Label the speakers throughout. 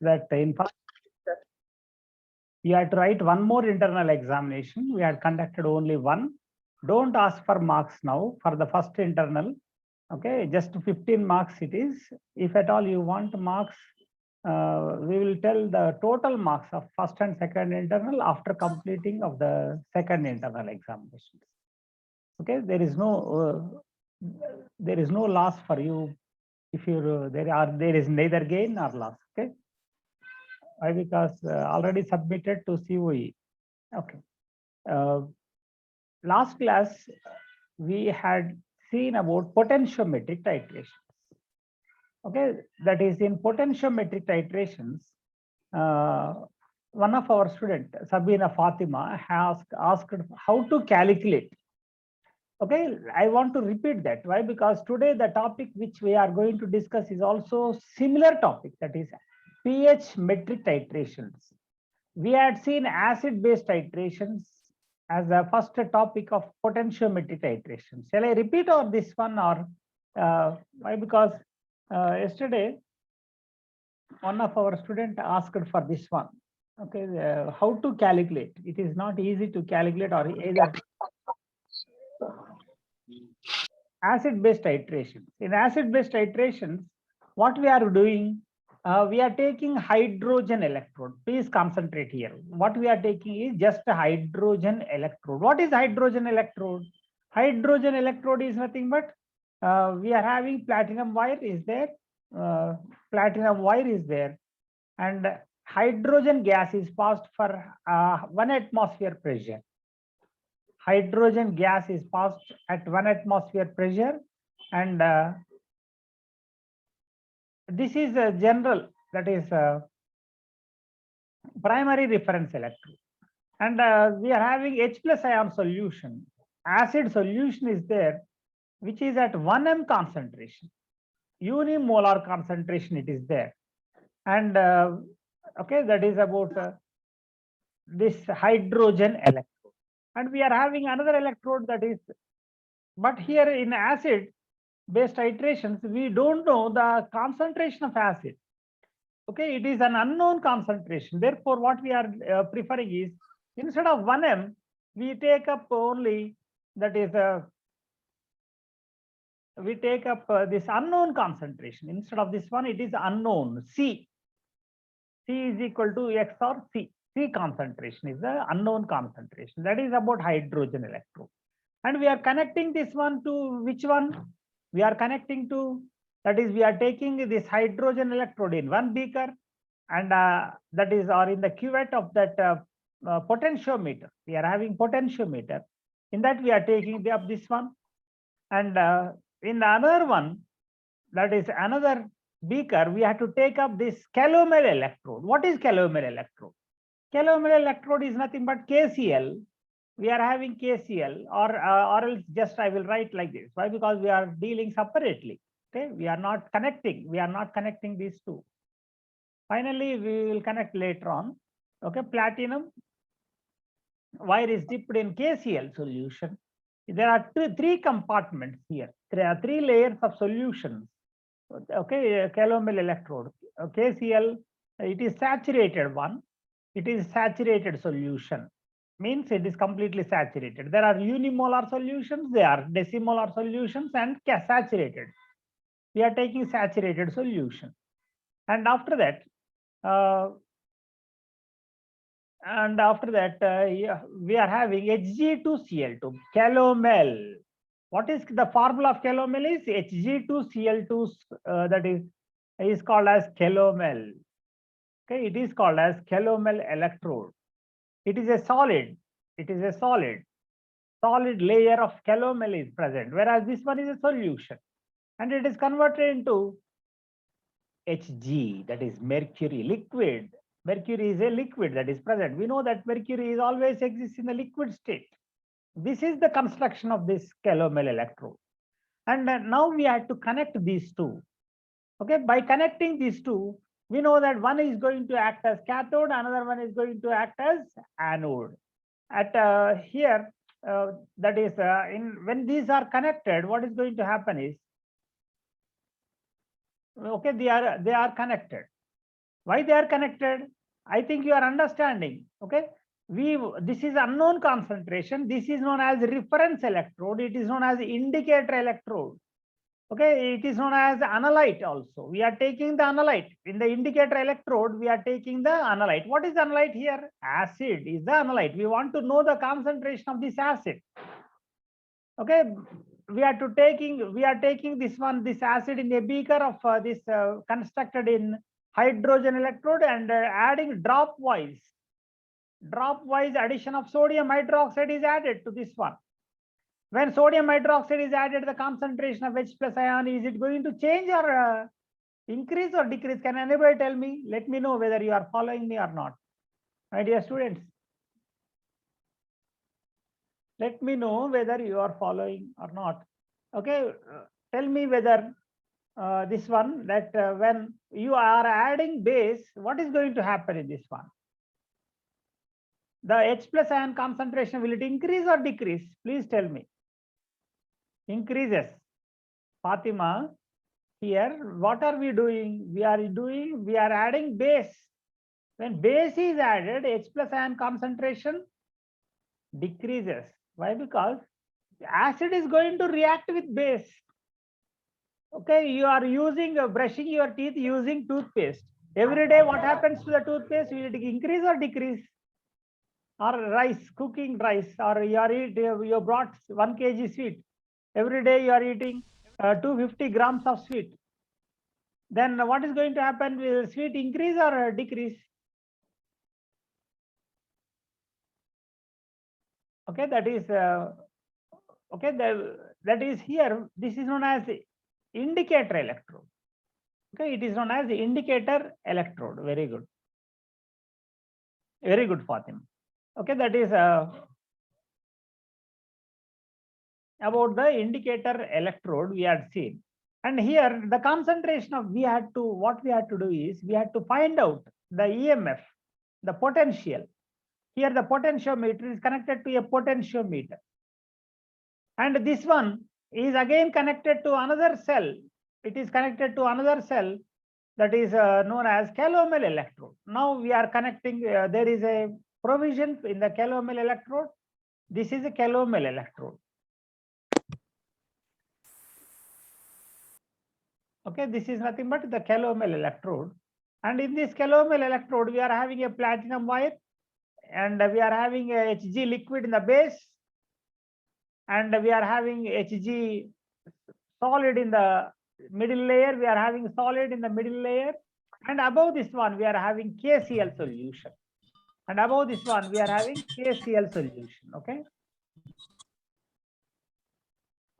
Speaker 1: that in first you had to write one more internal examination. We had conducted only one. Don't ask for marks now for the first internal. Okay, just 15 marks it is. If at all you want marks, we will tell the total marks of first and second internal after completing of the second internal examinations. Okay, there is no loss for you if you there is neither gain nor loss. Okay, why? Because already submitted to COE. Okay. Last class we had seen about potentiometric titrations. Okay, that is in potentiometric titrations. One of our student, Sabina Fatima, has asked how to calculate. Okay, I want to repeat that. Why? Because today the topic which we are going to discuss is also similar topic, that is pH metric titrations. We had seen acid-base titrations as the first topic of potentiometric titration. Shall I repeat or this one, or why? Because yesterday one of our students asked for this one. Okay, how to calculate? It is not easy to calculate, or either acid-base titrations. In acid-base titrations, what we are doing? We are taking hydrogen electrode. Please concentrate here. What we are taking is just a hydrogen electrode. What is hydrogen electrode? Hydrogen electrode is nothing but we are having platinum wire is there. Platinum wire is there, and hydrogen gas is passed for 1 atmosphere pressure. Hydrogen gas is passed at 1 atmosphere pressure, and this is a general, that is primary reference electrode. And we are having H plus ion solution. Acid solution is there, which is at 1 m concentration. Unimolar concentration it is there. And okay, that is about this hydrogen electrode. And we are having another electrode, that is, but here in acid based titrations, we don't know the concentration of acid. Okay, it is an unknown concentration. Therefore, what we are preferring is, instead of 1 m, we take up only, that is we take up this unknown concentration. Instead of this one, it is unknown, C. C is equal to X or C. C concentration is the unknown concentration. That is about hydrogen electrode. And we are connecting this one to which one? We are connecting to, that is, we are taking this hydrogen electrode in one beaker, and that is, or in the cuvette of that potentiometer. We are having potentiometer. In that we are taking up this one, and in the other one, that is another beaker, we have to take up this calomel electrode. What is calomel electrode? Calomel electrode is nothing but KCl. We are having KCl, or else just I will write like this. Why? Because we are dealing separately. Okay, we are not connecting. We are not connecting these two. Finally, we will connect later on. Okay, platinum wire is dipped in KCl solution. There are three compartments here. There are 3 layers of solutions. Okay, calomel electrode. KCl, it is saturated one. It is saturated solution. Means it is completely saturated. There are unimolar solutions, there are decimolar solutions, and saturated. We are taking saturated solution. And after that, yeah, we are having Hg2Cl2, calomel. What is the formula of calomel? Is Hg2Cl2, that is called as calomel. Okay, it is called as calomel electrode. It is a solid. It is a solid. Solid layer of calomel is present, whereas this one is a solution, and it is converted into Hg, that is mercury, liquid. Mercury is a liquid that is present. We know that mercury is always exists in the liquid state. This is the construction of this calomel electrode. And now we have to connect these two. Okay, by connecting these two, we know that one is going to act as cathode, another one is going to act as anode. At here, that is when these are connected, what is going to happen is, okay, they are connected. Why they are connected? I think you are understanding. Okay. This is unknown concentration. This is known as reference electrode. It is known as indicator electrode. Okay, it is known as analyte also. We are taking the analyte. In the indicator electrode, we are taking the analyte. What is analyte here? Acid is the analyte. We want to know the concentration of this acid. Okay, we are taking this acid in a beaker of this constructed in hydrogen electrode and adding drop wise addition of sodium hydroxide is added to this one. When sodium hydroxide is added, the concentration of H plus ion, is it going to change or increase or decrease? Can anybody tell me? Let me know whether you are following me or not. My dear students, let me know whether you are following or not. Okay, tell me whether this one, that when you are adding base, what is going to happen in this one? The H plus ion concentration, will it increase or decrease? Please tell me. Increases. Fatima, here what are we doing? We are adding base. When base is added, H plus ion concentration decreases. Why? Because acid is going to react with base. Okay, you are brushing your teeth using toothpaste. Every day, what happens to the toothpaste? Will it increase or decrease? Or rice, cooking rice, or you brought 1 kg sweet. Every day you are eating 250 grams of sweet. Then what is going to happen? Will sweet increase or decrease? Okay, that is okay. That is here. This is known as indicator electrode. Okay, it is known as indicator electrode. Very good. Very good, Fatima. Okay, that is about the indicator electrode we had seen. And here the concentration of what we had to do is we had to find out the EMF, the potential. Here the potentiometer is connected to a potentiometer. And this one is again connected to another cell. It is connected to another cell that is known as calomel electrode. Now we are connecting, there is a provision in the calomel electrode. This is a calomel electrode. Okay, this is nothing but the calomel electrode. And in this calomel electrode, we are having a platinum wire and we are having a Hg liquid in the base. And we are having Hg solid in the middle layer. We are having solid in the middle layer. And above this one, we are having KCl solution. And above this one, we are having KCl solution. Okay.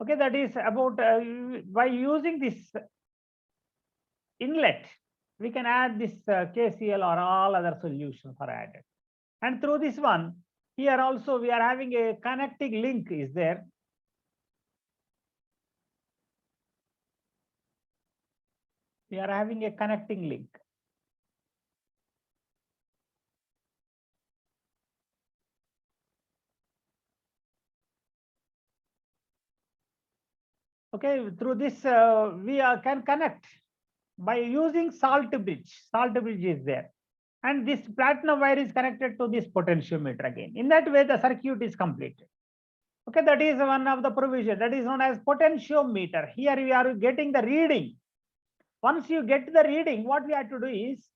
Speaker 1: Okay, that is about by using this inlet, we can add this KCl or all other solutions are added. And through this one, here also we are having a connecting link is there. We are having a connecting link. Okay, through this we can connect by using salt bridge. Salt bridge is there. And this platinum wire is connected to this potentiometer again. In that way, the circuit is completed. Okay, that is one of the provision that is known as potentiometer. Here we are getting the reading. Once you get the reading, what we had to do is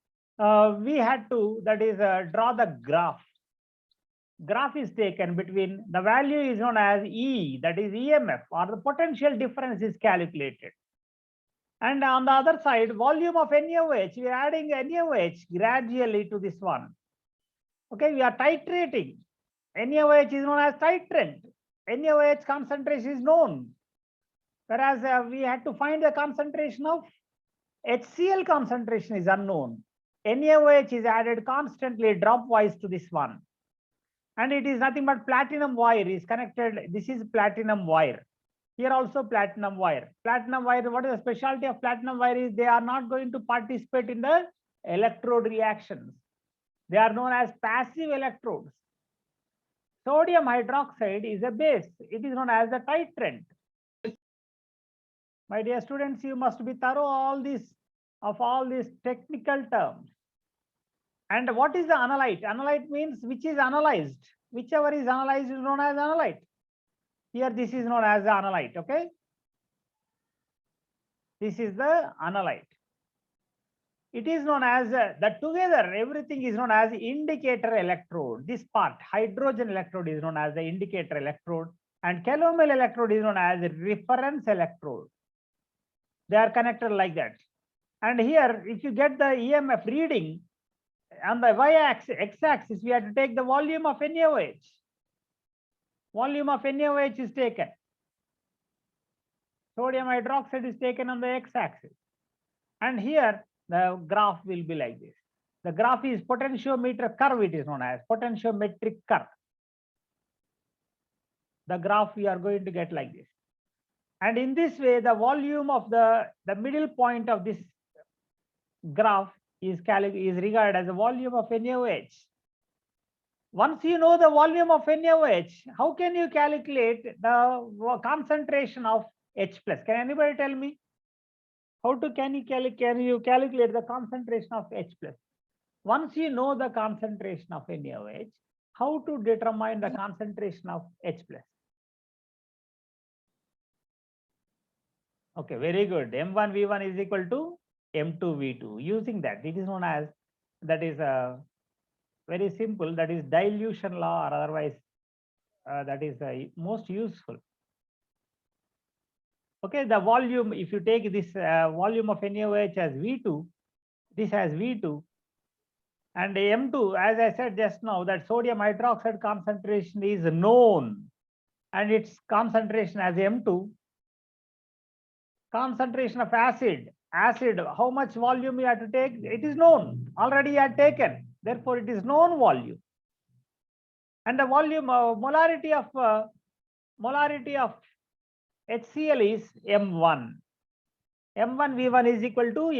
Speaker 1: we had to, that is draw the graph. Graph is taken between the value is known as E, that is EMF, or the potential difference is calculated. And on the other side, volume of NaOH, we are adding NaOH gradually to this one. Okay, we are titrating. NaOH is known as titrant. NaOH concentration is known. Whereas we had to find the concentration of HCl concentration is unknown. NaOH is added constantly drop wise to this one. And it is nothing but platinum wire is connected. This is platinum wire. Here also platinum wire. Platinum wire, what is the specialty of platinum wire is they are not going to participate in the electrode reactions. They are known as passive electrodes. Sodium hydroxide is a base. It is known as the titrant. My dear students, you must be thorough all these technical terms. And what is the analyte? Analyte means which is analyzed. Whichever is analyzed is known as analyte. Here this is known as the analyte, okay? This is the analyte. It is known as that together everything is known as indicator electrode. This part, hydrogen electrode, is known as the indicator electrode, and calomel electrode is known as reference electrode. They are connected like that. And here, if you get the EMF reading on the y-axis, x-axis, we have to take the volume of NaOH. Volume of NaOH is taken. Sodium hydroxide is taken on the x-axis. And here, the graph will be like this. The graph is potentiometer curve, it is known as potentiometric curve. The graph we are going to get like this. And in this way, the volume of the middle point of this graph is regarded as the volume of NaOH. Once you know the volume of NaOH, how can you calculate the concentration of H plus? Can anybody tell me? How can you calculate the concentration of H plus? Once you know the concentration of NaOH, how to determine the concentration of H plus? Okay, very good. M1V1 is equal to M2V2. Using that, it is known as, that is very simple, that is dilution law, or otherwise that is most useful. Okay, the volume, if you take this volume of NaOH as V2, this as V2, and M2, as I said just now, that sodium hydroxide concentration is known, and its concentration as M2. Concentration of acid, how much volume you have to take? It is known, already you have taken, therefore it is known volume. And the volume molarity of HCl is M1. M1V1 is equal to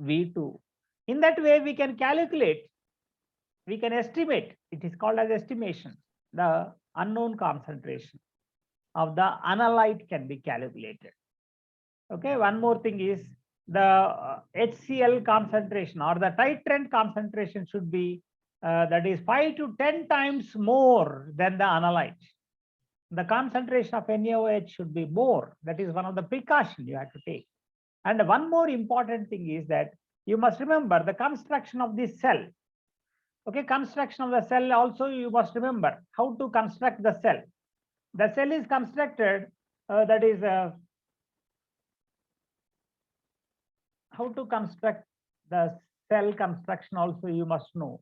Speaker 1: M2V2. In that way, we can calculate, we can estimate, it is called as estimation, the unknown concentration of the analyte can be calculated. Okay, one more thing is the HCl concentration or the titrant concentration should be that is 5 to 10 times more than the analyte. The concentration of NaOH should be more. That is one of the precautions you have to take. And one more important thing is that you must remember the construction of this cell. Okay, construction of the cell also you must remember how to construct the cell. The cell is constructed, that is how to construct the cell construction also you must know.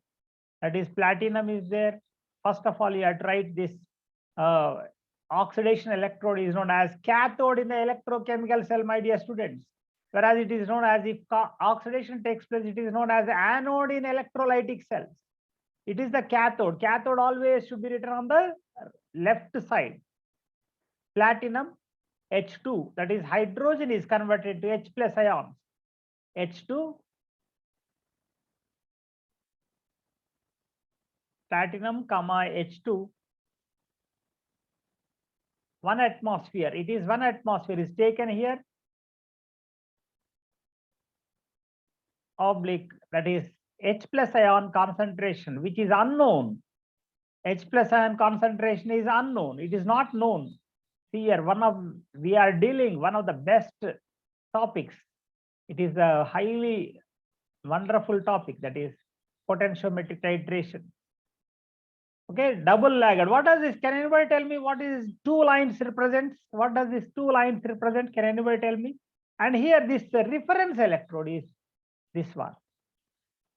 Speaker 1: That is, platinum is there. First of all, you have to write this oxidation electrode is known as cathode in the electrochemical cell, my dear students. Whereas it is known as, if oxidation takes place, it is known as anode in electrolytic cells. It is the cathode. Cathode always should be written on the left side. Platinum, H2, that is hydrogen is converted to H plus ions. H2, platinum, comma H2, 1 atmosphere. It is 1 atmosphere is taken here. Oblique, that is H plus ion concentration, which is unknown. H plus ion concentration is unknown. It is not known. See here, we are dealing one of the best topics. It is a highly wonderful topic, that is potentiometric titration. Okay, double laggard. What does this? Can anybody tell me what is 2 lines represents? What does this 2 lines represent? Can anybody tell me? And here this reference electrode is this one.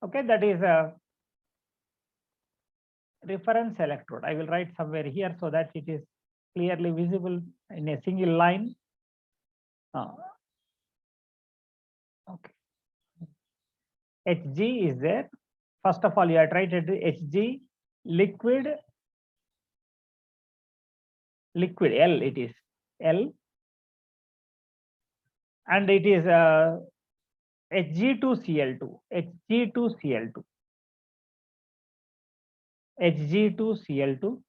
Speaker 1: Okay, that is a reference electrode. I will write somewhere here so that it is clearly visible in a single line. Okay. Hg is there. First of all, you have to write it Hg, liquid, L, it is L, and it is Hg2Cl2, Hg2Cl2, Hg2Cl2.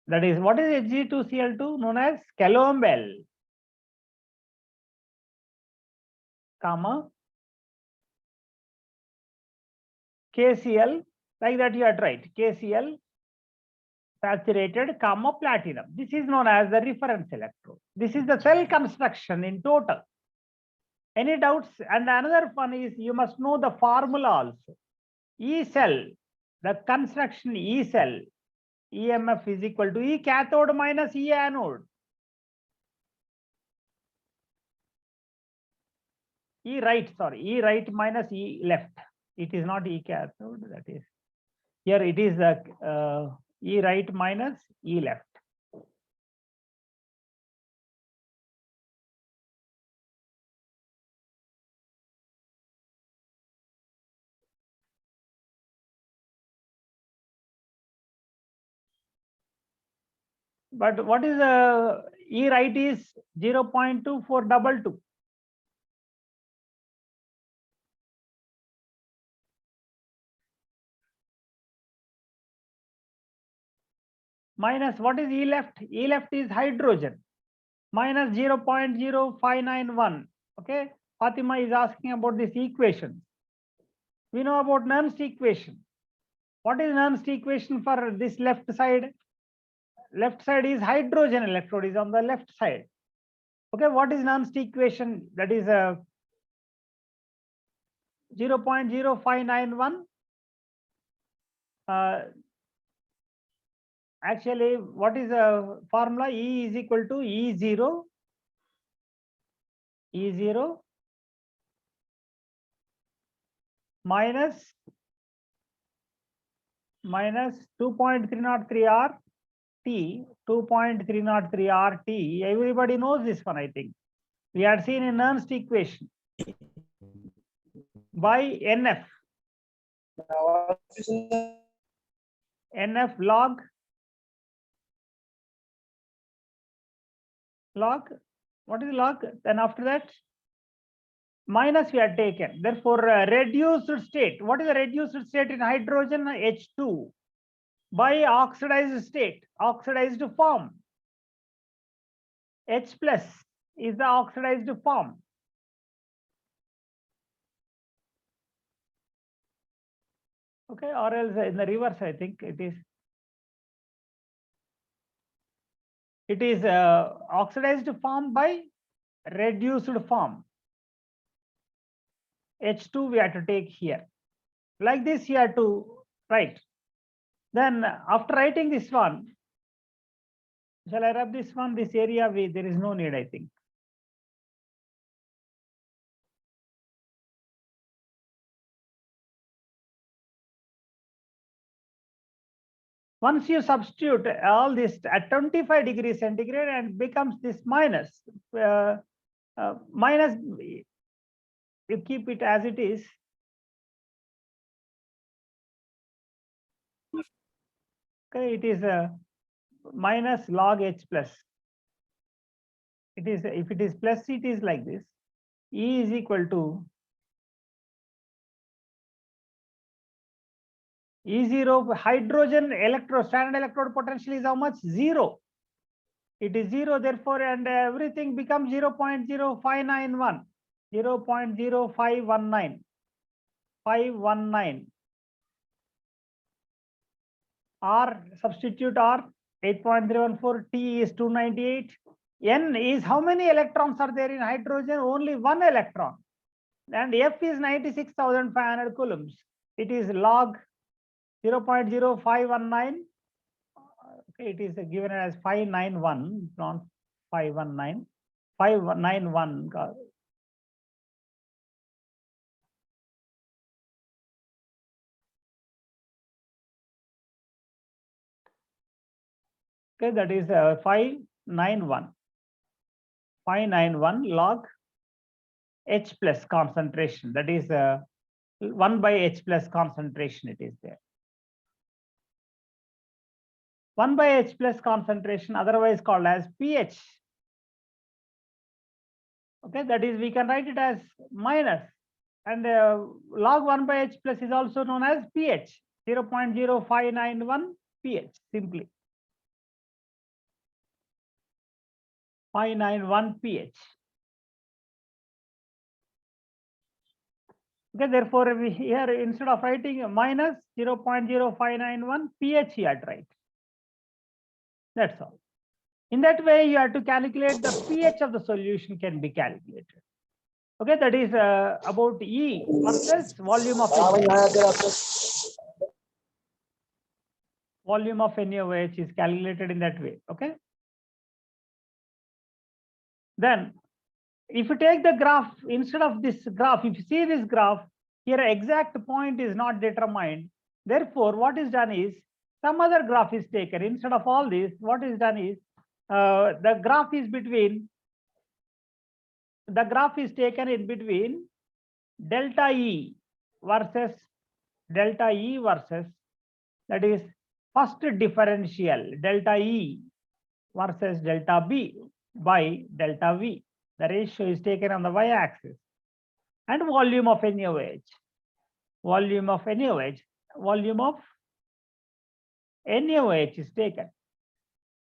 Speaker 1: That is, what is Hg2Cl2? Known as calomel, comma KCl, like that you had right, KCl saturated, comma platinum. This is known as the reference electrode. This is the cell construction in total. Any doubts? And another one is you must know the formula also. E cell, the construction E cell, EMF is equal to E cathode minus E anode. E right minus E left. It is not E cathode, that is. Here it is E right minus E left. But what is E right is 0.2422. Minus what is E left? E left is hydrogen. Minus 0.0591. Okay. Fatima is asking about this equation. We know about Nernst equation. What is Nernst equation for this left side? Left side is hydrogen electrode is on the left side. Okay, what is Nernst equation? That is 0.0591. Actually, what is the formula? E is equal to E0 minus 2.303 R T, 2.303 R T. Everybody knows this one, I think. We had seen in Nernst equation by NF. NF log what is log? Then after that minus we had taken. Therefore, reduced state. What is the reduced state in hydrogen? H2 by oxidized state, oxidized form. H plus is the oxidized form. Okay, or else in the reverse, I think it is. It is oxidized form by reduced form. H2 we have to take here. Like this, you have to write. Then after writing this one, shall I rub this one? This area, there is no need, I think. Once you substitute all this at 25 degrees centigrade and becomes this minus, minus, you keep it as it is. Okay, it is minus log H plus. It is, if it is plus, it is like this. E is equal to E0 hydrogen standard electrode potential is how much? 0. It is 0, therefore, and everything becomes 0.0591, 0.0519, 519. R, substitute R, 8.314, T is 298. N is how many electrons are there in hydrogen? Only 1 electron. And F is 96,500 coulombs. It is log 0.0519. Okay, it is given as 591, not 519. 591. Okay, that is 591. 591 log H plus concentration. That is 1 by H plus concentration, it is there. 1 by H plus concentration, otherwise called as pH. Okay, that is, we can write it as minus. And log 1 by H plus is also known as pH, 0.0591 pH, simply. 591 pH. Okay, therefore we here instead of writing minus 0.0591 pH, you have to write. That's all. In that way, you have to calculate the pH of the solution can be calculated. Okay, that is about E versus volume of volume of NaOH is calculated in that way. Okay. Then, if you take the graph instead of this graph, if you see this graph here, exact point is not determined. Therefore, what is done is some other graph is taken instead of all this. What is done is the graph is between. The graph is taken in between delta E versus delta E versus, that is first differential delta E versus delta B by delta V. The ratio is taken on the y-axis, and volume of NaOH. Volume of NaOH. Volume of NaOH is taken.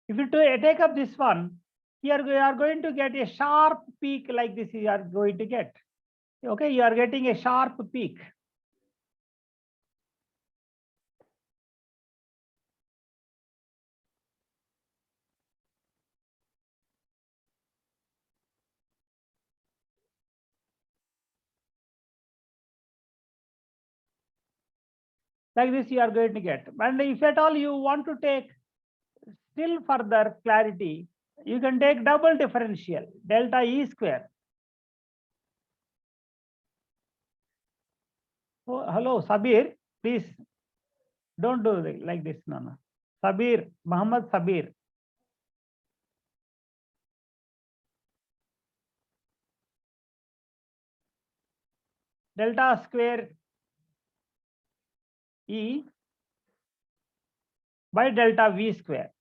Speaker 1: If you take up this one, here we are going to get a sharp peak like this. You are going to get. Okay, you are getting a sharp peak. Like this you are going to get. And if at all you want to take still further clarity, you can take double differential delta E square. Oh, hello, Sabir, please don't do like this. No. Sabir, Muhammad Sabir. Delta square E by delta V square.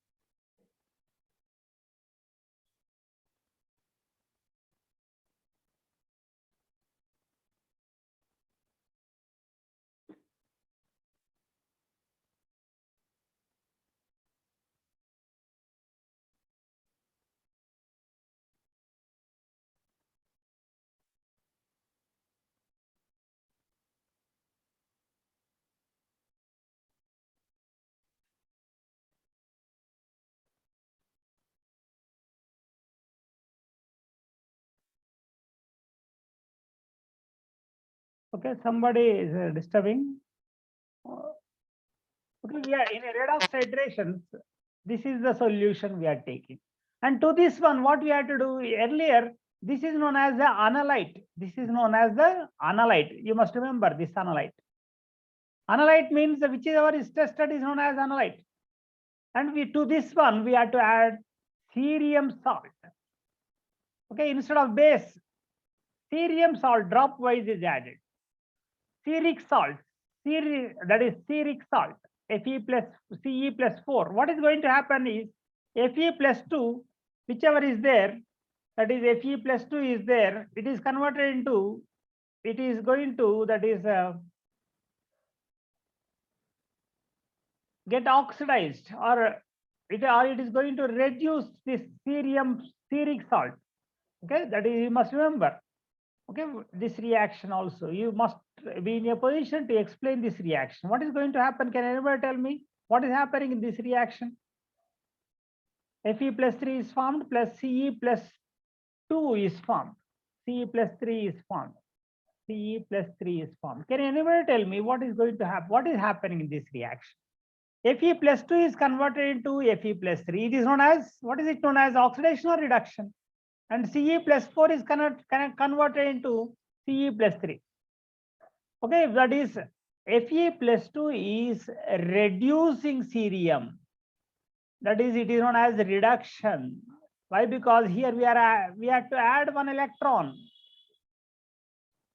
Speaker 1: Okay, somebody is disturbing. Okay, we are in a redox titrations. This is the solution we are taking. And to this one, what we had to do earlier, this is known as the analyte. This is known as the analyte. You must remember this analyte. Analyte means whichever is tested is known as analyte. And we to this one, we have to add cerium salt. Okay, instead of base, cerium salt drop wise is added. Ceric salt, that is ceric salt, Fe plus Ce plus 4. What is going to happen is Fe plus 2, whichever is there, that is Fe plus 2 is there, it is converted into, it is going to, that is get oxidized, or it is going to reduce this ceric salt. Okay, that is, you must remember. Okay, this reaction also, you must be in a position to explain this reaction. What is going to happen? Can anybody tell me what is happening in this reaction? Fe plus 3 is formed, plus Ce plus 2 is formed. Ce plus 3 is formed. Ce plus 3 is formed. Can anybody tell me what is going to happen? What is happening in this reaction? Fe plus 2 is converted into Fe plus 3. It is known as, what is it known as, oxidation or reduction? And Ce plus 4 is converted into Ce plus 3. Okay, that is Fe plus 2 is reducing cerium. That is, it is known as reduction. Why? Because here we have to add one electron.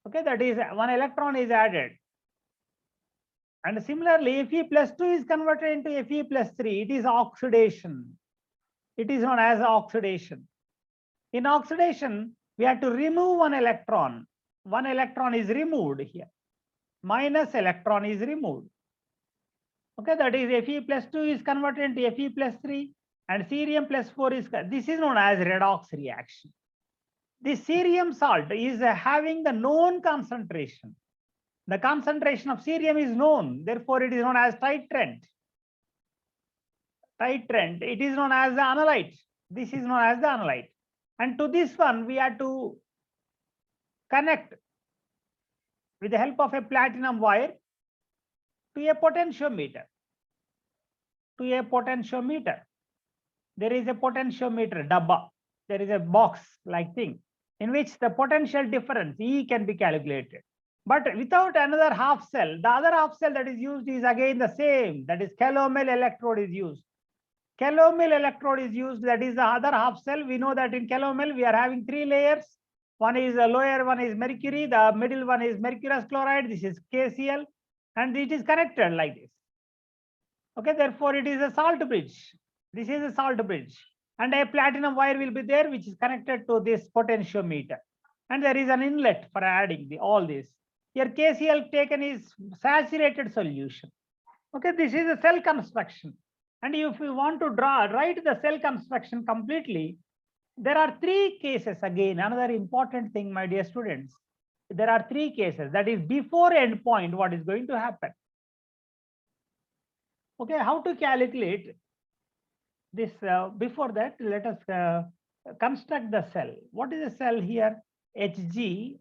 Speaker 1: Okay, that is one electron is added. And similarly, Fe plus 2 is converted into Fe plus 3. It is oxidation. It is known as oxidation. In oxidation, we have to remove one electron. One electron is removed here. Minus electron is removed. Okay, that is Fe plus 2 is converted into Fe plus 3, and cerium plus 4 is, this is known as redox reaction. The cerium salt is having the known concentration. The concentration of cerium is known, therefore it is known as titrant. Titrant, it is known as the analyte. This is known as the analyte. And to this one, we have to connect with the help of a platinum wire to a potentiometer. To a potentiometer. There is a potentiometer, dabba. There is a box like thing in which the potential difference, E, can be calculated. But without another half cell, the other half cell that is used is again the same. That is calomel electrode is used. Calomel electrode is used, that is the other half cell. We know that in calomel we are having 3 layers. One is a lower one is mercury, the middle one is mercurous chloride, this is KCl, and it is connected like this. Okay, therefore it is a salt bridge. This is a salt bridge. And a platinum wire will be there which is connected to this potentiometer. And there is an inlet for adding all this. Here KCl taken is saturated solution. Okay, this is a cell construction. And if you want to write the cell construction completely, there are 3 cases again. Another important thing, my dear students, there are 3 cases. That is before endpoint, what is going to happen. Okay, how to calculate this? Before that, let us construct the cell. What is the cell here? Hg,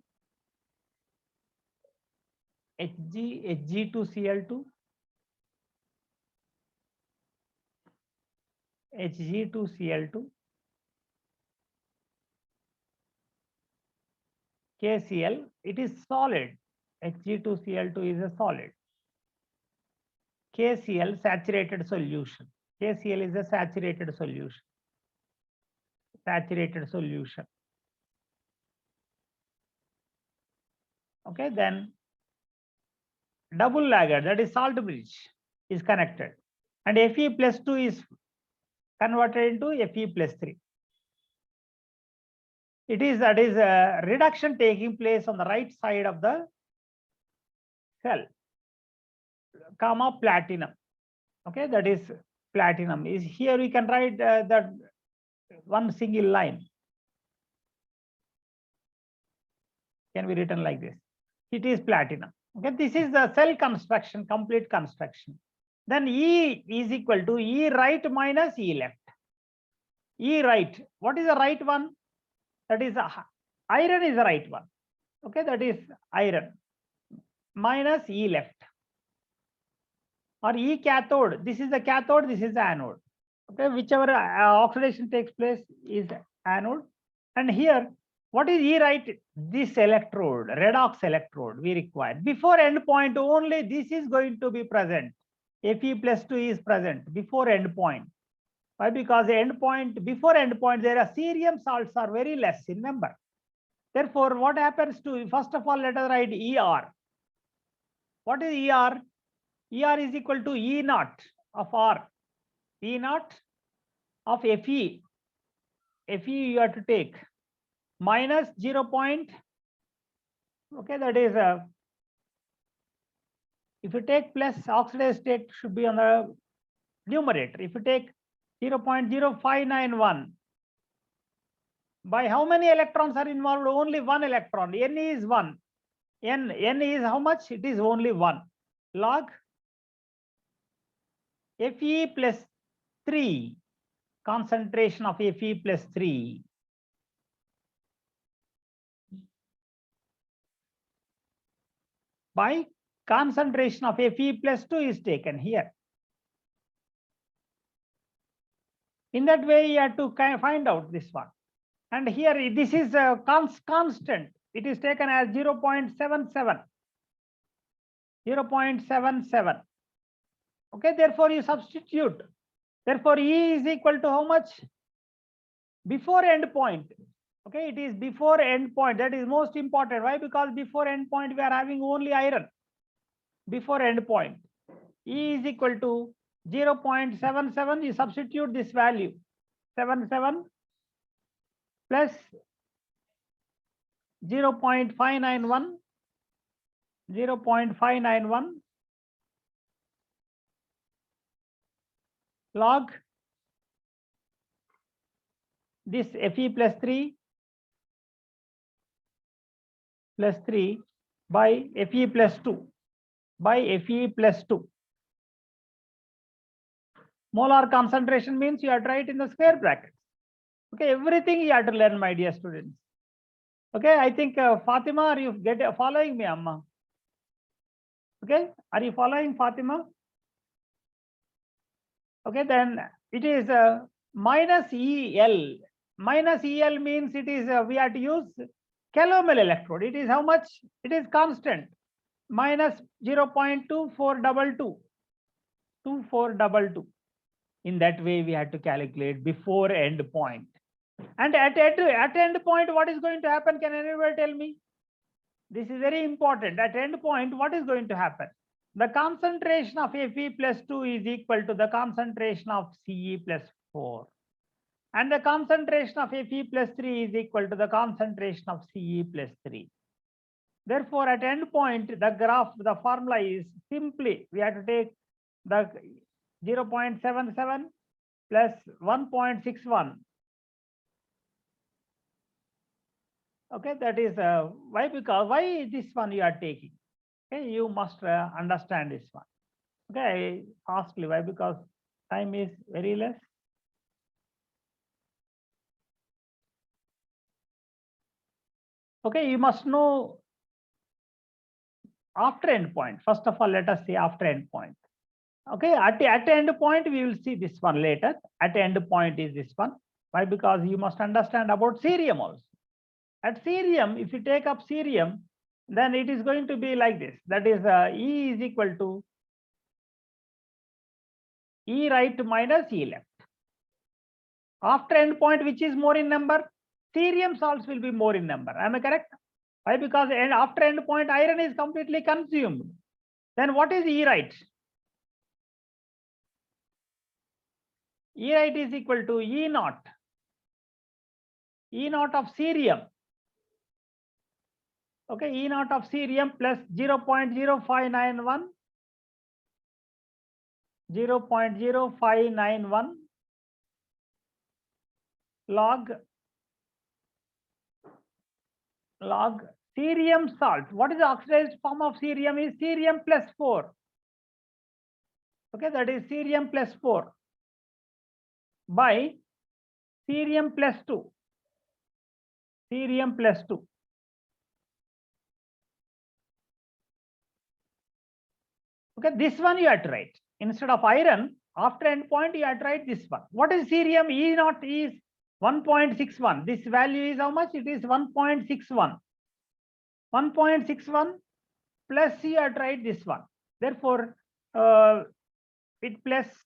Speaker 1: Hg2Cl2. Hg2Cl2, KCl, it is solid. Hg2Cl2 is a solid. KCl, saturated solution. KCl is a saturated solution. Saturated solution. Okay, then double laggard, that is salt bridge, is connected. And Fe+2 is converted into Fe+3. That is a reduction taking place on the right side of the cell, comma platinum. Okay, that is platinum. Is here we can write that one single line can be written like this. It is platinum. Okay, this is the cell construction, complete construction. Then E is equal to E right minus E left. E right, what is the right one? That is iron is the right one. Okay, that is iron minus E left. Or E cathode, this is the cathode, this is the anode. Okay, whichever oxidation takes place is anode. And here, what is E right? This electrode, redox electrode we require. Before endpoint only this is going to be present. Fe+2 is present before endpoint. Why? Because the endpoint, before endpoint, there are cerium salts are very less in number. Therefore, what happens to, first of all, let us write ER. What is ER? ER is equal to E naught of R. E naught of Fe. Fe you have to take minus 0. Okay, that is if you take plus, oxidized state should be on the numerator. If you take 0.0591, by how many electrons are involved? Only 1 electron. N is 1. N is how much? It is only 1. Log Fe+3, concentration of Fe+3 by concentration of Fe+2 is taken here. In that way, you have to find out this one. And here, this is a constant. It is taken as 0.77. 0.77. Okay, therefore you substitute. Therefore, E is equal to how much? Before endpoint. Okay, it is before endpoint. That is most important. Why? Because before endpoint we are having only iron. Before endpoint, E is equal to 0.77. You substitute this value, 77 plus 0.591, 0.591 log this Fe+3 plus 3 by Fe plus 2 by Fe plus 2. Molar concentration means you have to write in the square brackets. Okay, everything you have to learn, my dear students. Okay, I think Fatima, are you following me, Amma? Okay, are you following, Fatima? Okay, then it is minus EL. Minus EL means it is we have to use calomel electrode. It is how much? It is constant. Minus 0.2422. 2422. In that way, we had to calculate before end point. And at end point, what is going to happen? Can anyone tell me? This is very important. At end point, what is going to happen? The concentration of Fe plus 2 is equal to the concentration of Ce plus 4. And the concentration of Fe plus 3 is equal to the concentration of Ce plus 3. Therefore, at end point, the graph, the formula is simply, we have to take the 0.77 plus 1.61. Okay, that is why, because why this one you are taking. Okay, you must understand this one. Okay, fastly, why? Because time is very less. Okay, you must know after end point. First of all, let us see after end point. Okay, at end point, we will see this one later. At end point is this one. Why? Because you must understand about cerium also. At cerium, if you take up cerium, then it is going to be like this. That is E is equal to E right minus E left. After end point, which is more in number? Cerium salts will be more in number. Am I correct? Why? Because after end point, iron is completely consumed. Then what is E right? E right is equal to E naught. E naught of cerium. Okay, E naught of cerium plus 0.0591. 0.0591 log cerium salt. What is the oxidized form of cerium? Is cerium plus 4. Okay, that is cerium plus 4 by cerium plus 2. Cerium plus 2. Okay, this one you have to write. Instead of iron, after end point, you have to write this one. What is cerium? E naught is 1.61. This value is how much? It is 1.61. 1.61 plus you have to write this one. Therefore, it plus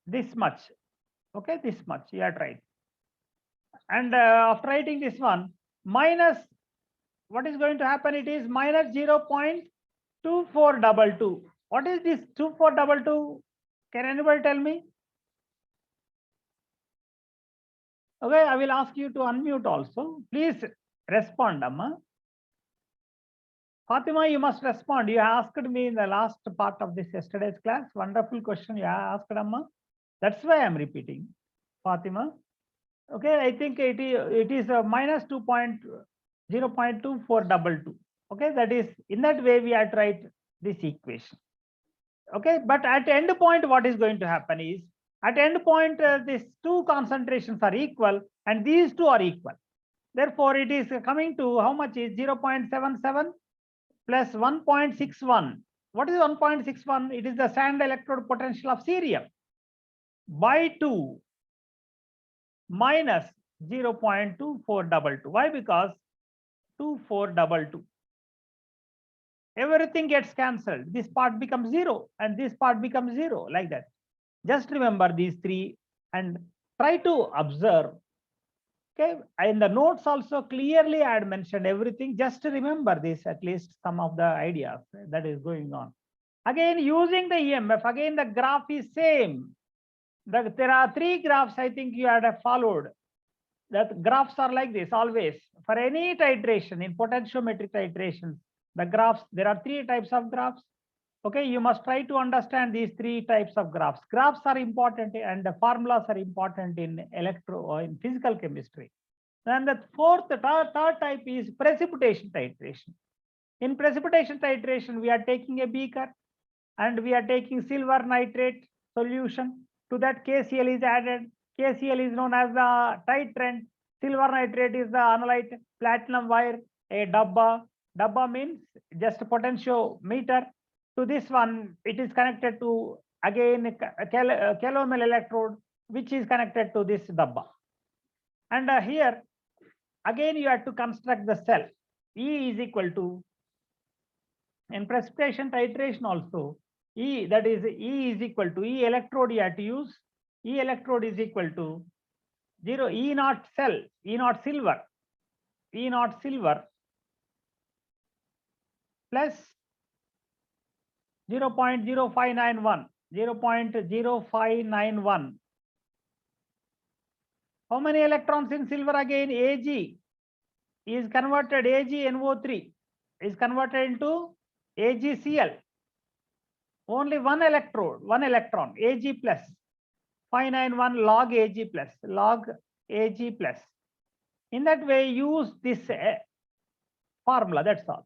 Speaker 1: this much. Okay, this much you have to write. And after writing this one, minus, what is going to happen? It is minus 0.2422. What is this 2422? Can anybody tell me? Okay, I will ask you to unmute also. Please respond, Amma. Fatima, you must respond. You asked me in the last part of this yesterday's class. Wonderful question you asked, Amma. That's why I'm repeating, Fatima. Okay, I think it is a minus 0.2422. Okay, that is, in that way we are to write this equation. Okay, but at end point, what is going to happen is, at end point, these two concentrations are equal and these two are equal. Therefore, it is coming to how much is 0.77 plus 1.61. What is 1.61? It is the sand electrode potential of cerium by 2 minus 0.2422. Why? Because 2422. Everything gets cancelled. This part becomes 0 and this part becomes 0, like that. Just remember these three and try to observe. Okay, in the notes also clearly I had mentioned everything. Just to remember this, at least some of the ideas that is going on. Again, using the EMF, again the graph is same. There are three graphs I think you had followed. That graphs are like this always. For any titration, in potentiometric titrations, the graphs, there are three types of graphs. Okay, you must try to understand these three types of graphs. Graphs are important and the formulas are important in in physical chemistry. And the third type is precipitation titration. In precipitation titration, we are taking a beaker and we are taking silver nitrate solution. To that KCl is added. KCl is known as the titrant. Silver nitrate is the analyte. Platinum wire, a dabba. Dabba means just a potentiometer. To this one, it is connected to again a calomel electrode, which is connected to this dabba. And here, again, you have to construct the cell. E is equal to, in precipitation titration also, E, that is E is equal to E electrode you have to use. E electrode is equal to 0 E naught cell, E naught silver, E naught silver plus 0.0591, 0.0591. How many electrons in silver again? Ag is converted, AgNO3 is converted into AgCl. Only one electron, Ag plus 591 log Ag plus, log Ag plus. In that way, use this formula, that's all.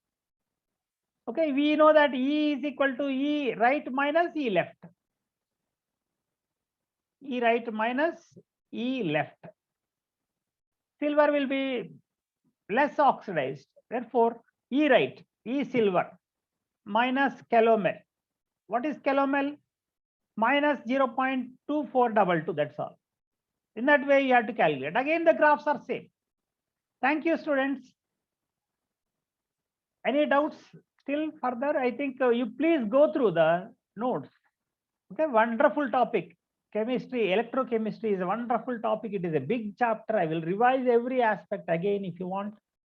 Speaker 1: Okay, we know that E is equal to E right minus E left. E right minus E left. Silver will be less oxidized. Therefore, E right, E silver minus calomel. What is calomel? Minus 0.2422, that's all. In that way, you have to calculate. Again, the graphs are same. Thank you, students. Any doubts still further? I think you please go through the notes. Okay, wonderful topic. Chemistry, electrochemistry is a wonderful topic. It is a big chapter. I will revise every aspect again if you want.